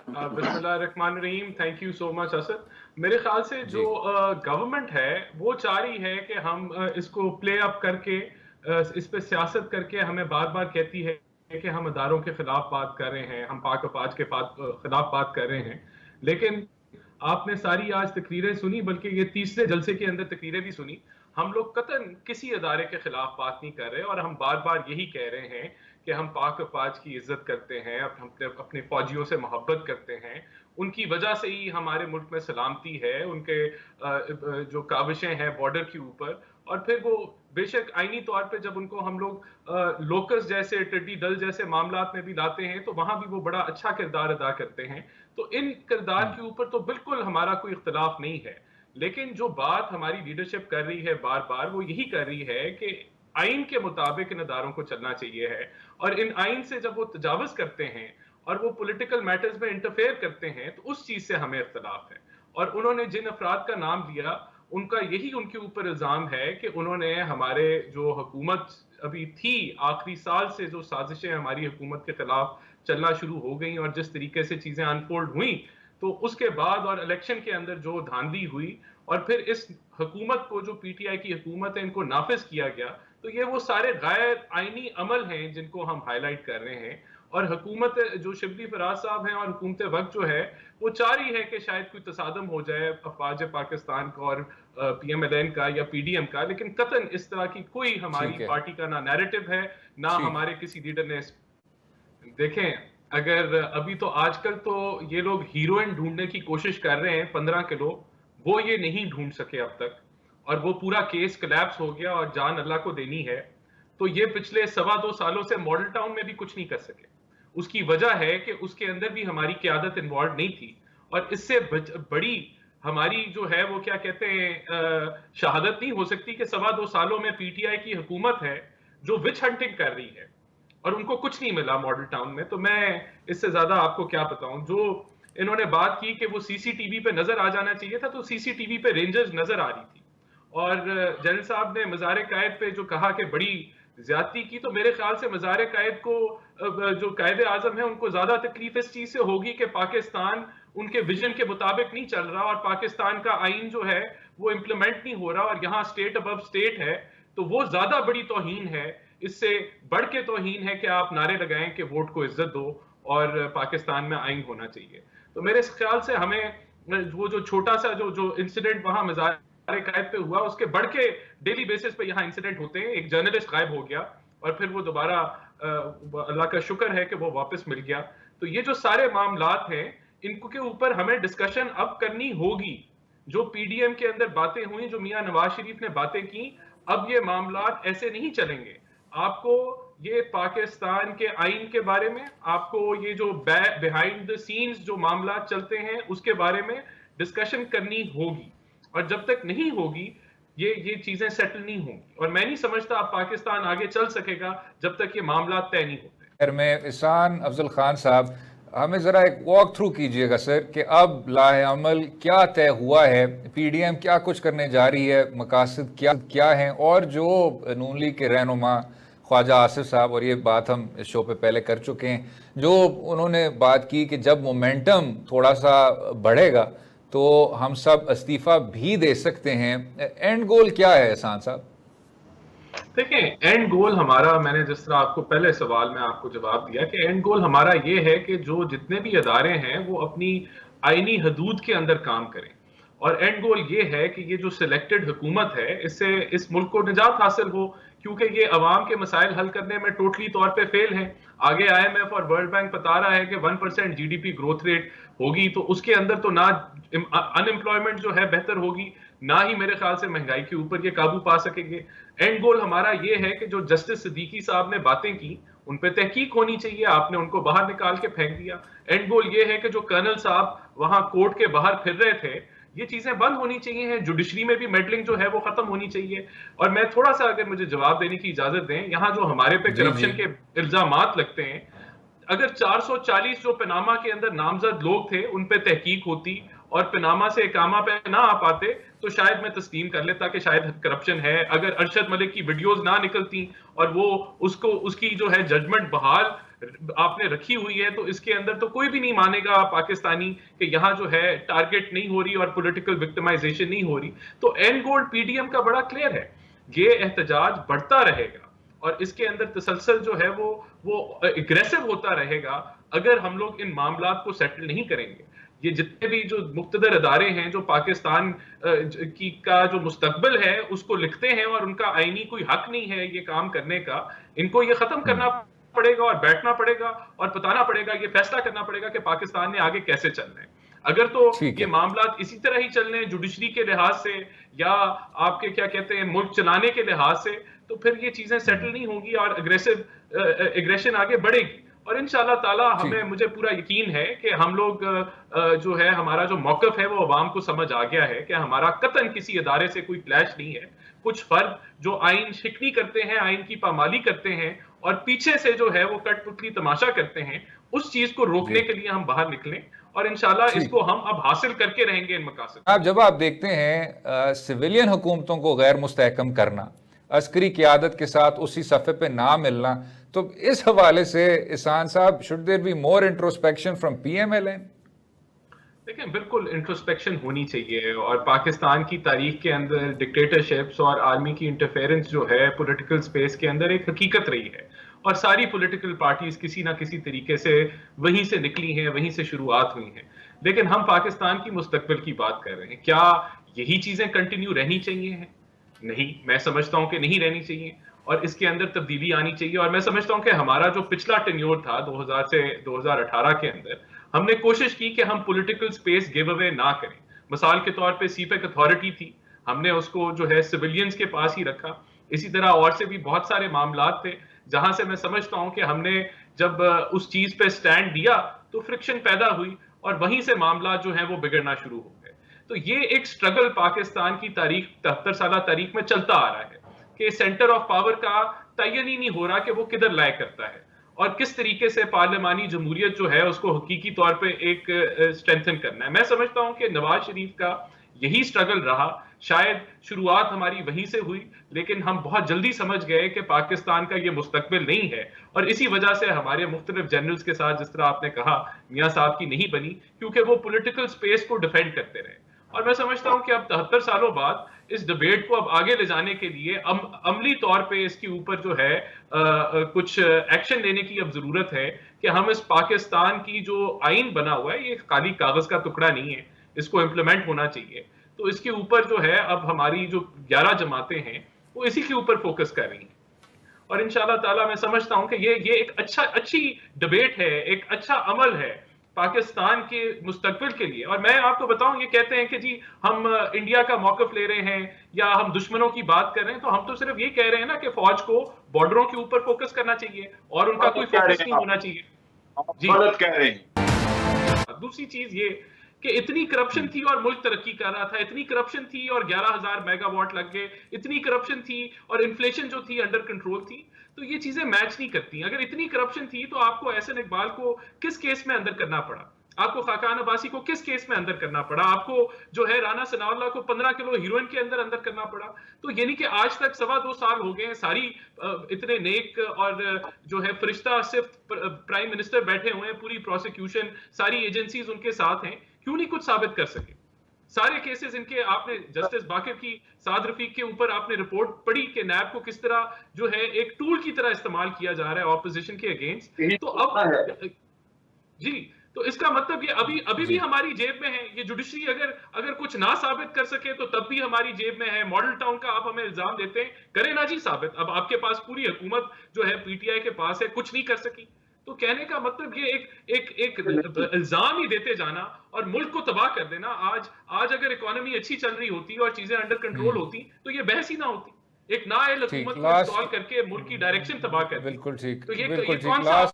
बिस्मिल्लाहिर्रहमानिर्रहीम। Thank you so much Asad. मेरे ख्याल से जो जी। गवर्नमेंट है वो चाह रही है कि हम इसको प्ले अप करके इस पे सियासत करके हमें बार बार कहती है कि हम अदारों के खिलाफ बात कर रहे हैं, हम पाक अफवाज के खिलाफ बात कर रहे हैं। लेकिन आपने सारी आज तकरीरें सुनी, बल्कि ये तीसरे जलसे के अंदर तकरीरें भी सुनी। हम लोग कतन किसी अदारे के खिलाफ बात नहीं कर रहे और हम बार बार यही कह रहे हैं कि हम पाक अफवाज की इज्जत करते हैं, हम अपने फौजियों से मोहब्बत करते हैं। उनकी वजह से ही हमारे मुल्क में सलामती है, उनके जो काविशें हैं बॉर्डर के ऊपर। और फिर वो बेशक आईनी तौर पे जब उनको हम लोग लोकस जैसे टिड्डी दल जैसे मामलात में भी लाते हैं तो वहां भी वो बड़ा अच्छा किरदार अदा करते हैं। तो इन किरदार हम्म। के ऊपर तो बिल्कुल हमारा कोई इख्तलाफ नहीं है। लेकिन जो बात हमारी लीडरशिप कर रही है बार बार, वो यही कर रही है कि आइन के मुताबिक इन अदारों को चलना चाहिए है। और इन आइन से जब वो तजावज करते हैं और वो पॉलिटिकल मैटर्स में इंटरफेयर करते हैं तो उस चीज से हमें इख्तलाफ है। और उन्होंने जिन अफराद का नाम लिया, उनका यही उनके ऊपर इल्जाम है कि उन्होंने हमारे जो हुकूमत अभी थी आखिरी साल से जो साजिशें हमारी हुकूमत के खिलाफ चलना शुरू हो गई और जिस तरीके से चीजें अनफोल्ड हुई, तो उसके बाद और इलेक्शन के अंदर जो धांधली हुई और फिर इस हुकूमत को जो पीटीआई की हुकूमत है इनको नाफिज किया गया। तो ये वो सारे गैर आईनी अमल हैं जिनको हम हाईलाइट कर रहे हैं। और हुकूमत जो शिबली फराज साहब हैं और हुकूमत वक्त जो है वो चाह रही है कि शायद कोई तसादम हो जाए अफवाज पाकिस्तान का और पीएमएलएन का या पीडीएम का, लेकिन कतन इस तरह की कोई हमारी ठीक है। पार्टी का ना नैरेटिव है, ना ठीक। हमारे किसी लीडर ने। देखें, अगर अभी तो आजकल तो ये लोग हीरोइन ढूंढने की कोशिश कर रहे हैं 15 किलो, वो ये नहीं ढूंढ सके अब तक। और वो पूरा केस कोलैप्स हो गया और जान अल्लाह को देनी है। तो ये पिछले 2.25 सालों से मॉडल टाउन में भी कुछ नहीं कर सके। उसकी वजह है कि उसके अंदर भी हमारी क्यादत इन्वॉल्व नहीं थी। और इससे बड़ी हमारी जो है वो क्या कहते हैं शहादत नहीं हो सकती कि 2.25 सालों में पीटीआई की हुकूमत है जो विच हंटिंग कर रही है और उनको कुछ नहीं मिला मॉडल टाउन में। तो मैं इससे ज्यादा आपको क्या बताऊं। जो इन्होंने बात की कि वो सीसीटीवी पे नजर आ जाना चाहिए था, तो सीसीटीवी पे रेंजर्स नजर आ रही थी। और जनरल साहब ने मज़ार कायद पे जो कहा कि बड़ी ज्यादती की, तो मेरे ख्याल से मज़ार कायद को जो कायदे आजम है उनको ज्यादा तकलीफ इस चीज से होगी कि पाकिस्तान उनके विजन के मुताबिक नहीं चल रहा और पाकिस्तान का आइन जो है वो इम्प्लीमेंट नहीं हो रहा और यहाँ स्टेट अबव स्टेट है। तो वो ज्यादा बड़ी तौहीन है, इससे बढ़ के तौहीन है कि आप नारे लगाएं कि वोट को इज्जत दो और पाकिस्तान में आइन होना चाहिए। तो मेरे ख्याल से हमें वो जो छोटा सा जो जो इंसिडेंट वहां मज़ार कायद पे हुआ, उसके बढ़ के डेली बेसिस पे यहाँ इंसिडेंट होते हैं। एक जर्नलिस्ट गायब हो गया और फिर वो दोबारा अल्लाह का शुक्र है कि वो वापस मिल गया। तो ये जो सारे मामलात हैं इनको के ऊपर हमें डिस्कशन अब करनी होगी। जो पीडीएम के अंदर बातें हुई, जो मियां नवाज शरीफ ने बातें की, अब ये मामलात ऐसे नहीं चलेंगे। आपको ये पाकिस्तान के आइन के बारे में, आपको ये जो बिहाइंड द सीन्स जो मामलात चलते हैं उसके बारे में डिस्कशन करनी होगी। और जब तक नहीं होगी ये चीजें सेटल नहीं होंगी। और मैं नहीं समझता अब पाकिस्तान आगे चल सकेगा जब तक ये मामला तय नहीं होते। खैर में एहसान अफजल खान साहब, हमें ज़रा एक वॉक थ्रू कीजिएगा सर कि अब लाहे अमल क्या तय हुआ है, पीडीएम क्या कुछ करने जा रही है, मकासद क्या क्या हैं, और जो नून लीग के रहनुमा ख्वाजा आसिफ साहब, और ये बात हम इस शो पे पहले कर चुके हैं, जो उन्होंने बात की कि जब मोमेंटम थोड़ा सा बढ़ेगा तो हम सब इस्तीफ़ा भी दे सकते हैं। एंड गोल क्या है एहसान साहब? देखें, एंड गोल हमारा, मैंने जिस तरह आपको पहले सवाल में आपको जवाब दिया कि एंड गोल हमारा ये है कि जो जितने भी अदारे हैं वो अपनी आईनी हदूद के अंदर काम करें। और एंड गोल ये है कि ये जो सिलेक्टेड हुकूमत है इससे इस मुल्क को निजात हासिल हो, क्योंकि ये अवाम के मसाइल हल करने में टोटली तौर पे फेल है। आगे आईएमएफ और वर्ल्ड बैंक बता रहा है कि 1% जीडीपी ग्रोथ रेट होगी, तो उसके अंदर तो ना अनएम्प्लॉयमेंट जो है बेहतर होगी, ना ही मेरे ख्याल से महंगाई के ऊपर ये काबू पा सकेंगे। एंड गोल हमारा ये है कि जो जस्टिस सिद्दीकी साहब ने बातें की उन पे तहकीक होनी चाहिए, आपने उनको बाहर निकाल के फेंक दिया। एंड गोल ये है कि जो कर्नल साहब वहां कोर्ट के बाहर फिर रहे थे, ये चीजें बंद होनी चाहिए। जुडिशरी में भी मेडलिंग जो है वो खत्म होनी चाहिए। और मैं थोड़ा सा, अगर मुझे जवाब देने की इजाजत दें, यहाँ जो हमारे पे जी जी। करप्शन के इल्जामात लगते हैं, अगर 440 जो पनामा के अंदर नामजद लोग थे उन पे तहकीक होती और पनामा से इकामा पे ना आ पाते तो शायद मैं तस्लीम कर लेता कि शायद करप्शन है। अगर अरशद मलिक की वीडियोस ना निकलती और वो उसको उसकी जो है जजमेंट बहाल आपने रखी हुई है, तो इसके अंदर तो कोई भी नहीं मानेगा पाकिस्तानी कि यहाँ जो है टारगेट नहीं हो रही और पॉलिटिकल विक्टिमाइजेशन नहीं हो रही। तो एंड गोल पीडीएम का बड़ा क्लियर है, ये एहतजाज बढ़ता रहेगा और इसके अंदर तसलसल जो है वो एग्रेसिव होता रहेगा अगर हम लोग इन मामलात को सेटल नहीं करेंगे। ये जितने भी जो मुक्तदर अदारे हैं जो पाकिस्तान की का जो मुस्तकबिल है उसको लिखते हैं और उनका आईनी कोई हक नहीं है ये काम करने का, इनको ये खत्म करना पड़ेगा और बैठना पड़ेगा और बताना पड़ेगा, ये फैसला करना पड़ेगा कि पाकिस्तान ने आगे कैसे चलना है। अगर तो ये मामला इसी तरह ही चलने जुडिशरी के लिहाज से या आपके क्या कहते हैं मुल्क चलाने के लिहाज से, तो फिर ये चीजें सेटल नहीं होगी और एग्रेशन आगे बढ़ेगी। और इंशाल्लाह ताला मुझे पूरा यकीन है कि हम लोग जो है हमारा जो मौकफ है वो अवाम को समझ आ गया है कि हमारा कतन किसी अदारे से कोई क्लैश नहीं है। कुछ फर्द जो आइन शिकनी करते हैं, आइन की पामाली करते हैं और पीछे से जो है वो कठपुतली तमाशा करते हैं, उस चीज को रोकने के लिए हम बाहर निकलें और इंशाल्लाह इसको हम अब हासिल करके रहेंगे इन मकासद। जब आप देखते हैं सिविलियन हुकूमतों को गैर मुस्तहकम करना, अस्करी क़यादत के साथ उसी सफ़े पे ना मिलना, तो इस हवाले से इहसान साहब, should there be more introspection from PMLN? देखिए, बिल्कुल इंट्रोस्पेक्शन होनी चाहिए और पाकिस्तान की तारीख के अंदर डिक्टेटरशिप्स और आर्मी की इंटरफेरेंस जो है पॉलिटिकल स्पेस के अंदर एक हकीकत रही है और सारी पॉलिटिकल पार्टीज किसी ना किसी तरीके से वहीं से निकली हैं, वहीं से शुरुआत हुई हैं। लेकिन हम पाकिस्तान की मुस्तकबिल की बात कर रहे हैं, क्या यही चीजें कंटिन्यू रहनी चाहिए हैं? नहीं, मैं समझता हूं कि नहीं रहनी चाहिए और इसके अंदर तब्दीली आनी चाहिए। और मैं समझता हूं कि हमारा जो पिछला टेन्योर था 2000 से 2018 के अंदर, हमने कोशिश की कि हम पॉलिटिकल स्पेस गिव अवे ना करें। मिसाल के तौर पे सीपेक अथॉरिटी थी, हमने उसको जो है सिविलियंस के पास ही रखा। इसी तरह और से भी बहुत सारे मामलात थे जहां से मैं समझता हूं कि हमने जब उस चीज पे स्टैंड दिया तो फ्रिक्शन पैदा हुई और वहीं से मामला जो है वो बिगड़ना शुरू हो गए। तो ये एक स्ट्रगल पाकिस्तान की तारीख 73 साल तारीख में चलता आ रहा है कि सेंटर ऑफ पावर का तयन ही नहीं हो रहा कि वो किधर लाया करता है और किस तरीके से पार्लिमानी जमहूरियत जो है उसको हकीकी तौर पे एक स्ट्रेंथन करना है। मैं समझता हूं कि नवाज शरीफ का यही स्ट्रगल रहा, शायद शुरुआत हमारी वहीं से हुई, लेकिन हम बहुत जल्दी समझ गए कि पाकिस्तान का ये मुस्तकबिल नहीं है और इसी वजह से हमारे मुख्तलिफ जनरल्स के साथ, जिस तरह आपने कहा, मियाँ साहब की नहीं बनी, क्योंकि वो पॉलिटिकल स्पेस को डिफेंड करते रहे। और मैं समझता हूं कि अब 73 सालों बाद इस डिबेट को अब आगे ले जाने के लिए अमली तौर पे इसके ऊपर जो है कुछ एक्शन लेने की अब जरूरत है कि हम इस पाकिस्तान की जो आइन बना हुआ है, ये खाली कागज का टुकड़ा नहीं है, इसको इम्प्लीमेंट होना चाहिए। तो इसके ऊपर जो है अब हमारी जो 11 जमातें हैं वो इसी के ऊपर फोकस कर रही हैं और इंशाल्लाह ताला मैं समझता हूं कि ये एक अच्छी डिबेट है, एक अच्छा अमल है पाकिस्तान के मुस्तकबिल के लिए। और मैं आपको बताऊं, ये कहते हैं कि जी हम इंडिया का मौकफ ले रहे हैं या हम दुश्मनों की बात कर रहे हैं, तो हम तो सिर्फ ये कह रहे हैं ना कि फौज को बॉर्डरों के ऊपर फोकस करना चाहिए और उनका कोई फोकस नहीं होना चाहिए। जी गलत कह रहे हैं। दूसरी चीज ये कि इतनी करप्शन थी और मुल्क तरक्की कर रहा था, इतनी करप्शन थी और 11,000 मेगावाट लग गए, इतनी करप्शन थी और इन्फ्लेशन जो थी अंडर कंट्रोल थी, तो ये चीजें मैच नहीं करती। अगर इतनी करप्शन थी तो आपको एहसन इकबाल को किस केस में अंदर करना पड़ा, आपको खाकान अब्बासी को किस केस में अंदर करना पड़ा, आपको जो है राना सनाउल्लाह को 15 किलो हीरोइन के अंदर करना पड़ा। तो यानी कि आज तक 2.25 साल हो गए, सारी इतने नेक और जो है फरिश्ता सिर्फ प्राइम मिनिस्टर बैठे हुए हैं, पूरी प्रोसिक्यूशन सारी एजेंसीज उनके साथ हैं, क्यों नहीं कुछ साबित कर सके? सारे केसेस इनके, आपने जस्टिस बाकिर की, साद रफीक के ऊपर आपने रिपोर्ट पढ़ी कि नैब को किस तरह जो है एक टूल की तरह इस्तेमाल किया जा रहा है ऑपोजिशन के अगेंस्ट। तो अब जी, तो इसका मतलब ये अभी भी हमारी जेब में है। ये जुडिशरी अगर कुछ ना साबित कर सके तो तब भी हमारी जेब में है। मॉडल टाउन का आप हमें इल्जाम देते हैं, करें ना जी साबित। अब आपके पास पूरी हुकूमत जो है पीटीआई के पास है, कुछ नहीं कर सकी। तो कहने का मतलब ये एक इल्जाम ही देते जाना और मुल्क को तबाह कर देना। आज अगर इकोनॉमी अच्छी चल रही होती और चीजें अंडर कंट्रोल होती तो ये बहस ही ना होती। एक नाअहल हुकूमत को इंस्टॉल करके मुल्क की डायरेक्शन तबाह कर दी। बिल्कुल ठीक, तो ये बिल्कुल कौन सा